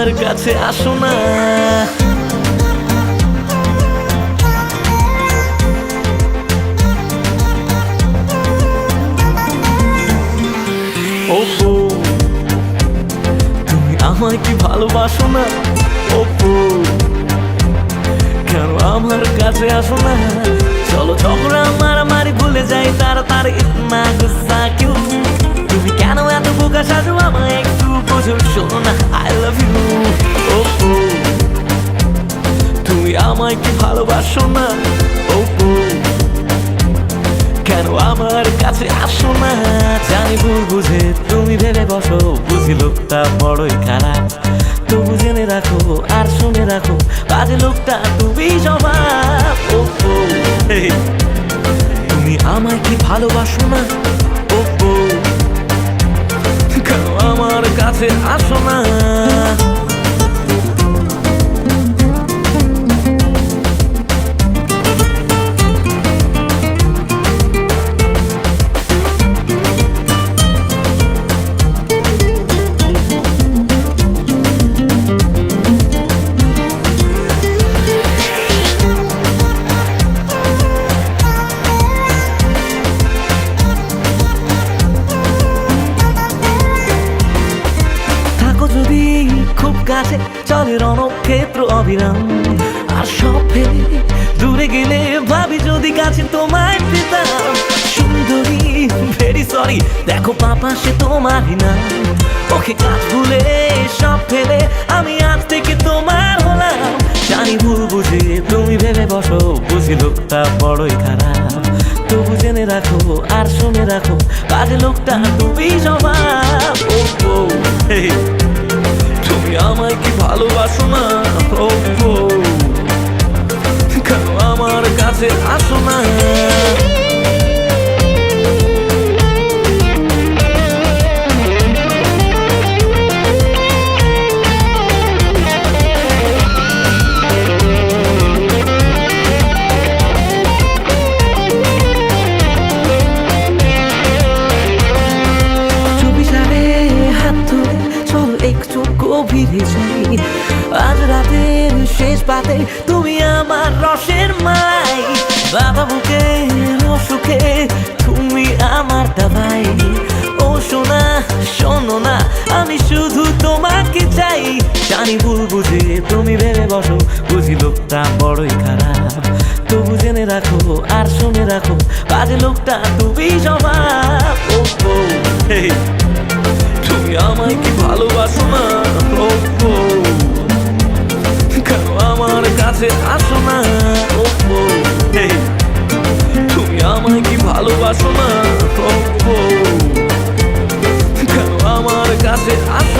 আমার কাছে আসো না। ওপো তুমি আমায় কি ভালোবাসো না? ওপো কেন আমার কাছে আসো না? চলো ঝগড়া মারামারি ভুলে যাই তাড়াতাড়ি, ইতনা গুস্সা কিউ? তুমি কেন এত বোকা সাজো, আমায় একটু বোঝো, শোনো না আই লাভ ইউ। ওপো তুমি আমায় কি ভালোবাসো না? ওপো কেন আমার কাছে আসো না? জানি ভুল বুঝে তুমি ভেবে বসো, বুঝি লোকটা বড়ই খারাপ, তবু জেনে রাখো আর শুনে রাখো, বাজে লোকটা তুমি স্বভাব। ওপো তুমি আমায় কি ভালোবাসো না? ওপো কেন আমার কাছে আসো না? যদি খুব কাছে চলে রণক্ষেত্র অবিরাম, আর সব ফেলে দূরে গেলে ভাবি যদি কাছে তোমায় পেতাম। সুন্দরী ভেরি সরি, দেখো পাপা সে তোমারই না, ওকে কাজ ভুলে সব ফেলে আমি আজ থেকে তোমার হলাম। জানি ভুল বুঝে তুমি ভেবে বসো, বুঝি লোকটা বড়ই খারাপ, তবু জেনে রাখো আর শুনে রাখো, বাজে লোকটা তুমি স্বভাব। ওপো তুমি আমায় কি ভালোবাসো না? ওপো কেন আমার কাছে আসো না? গভীরে যাই, আজ রাতের শেষ পাতে তুমি আমার রসের মাই, বাবা বুকের অসুখে তুমি আমার দাবাই। ও সোনা শোনো না, আমি শুধু তোমাকে চাই। জানি ভুল বুঝে তুমি ভেবে বসো, বুঝি লোকটা বড়ই খারাপ, তবু জেনে রাখো আর শুনে রাখো, বাজে লোকটা তুমি স্বভাব। ওপো তুমি আমায় কি ভালোবাসো না? ওপো কেন আমার কাছে আসো না? ওপো তুমি আমায় কি ভালোবাসো না? ওপো কেন আমার কাছে আসো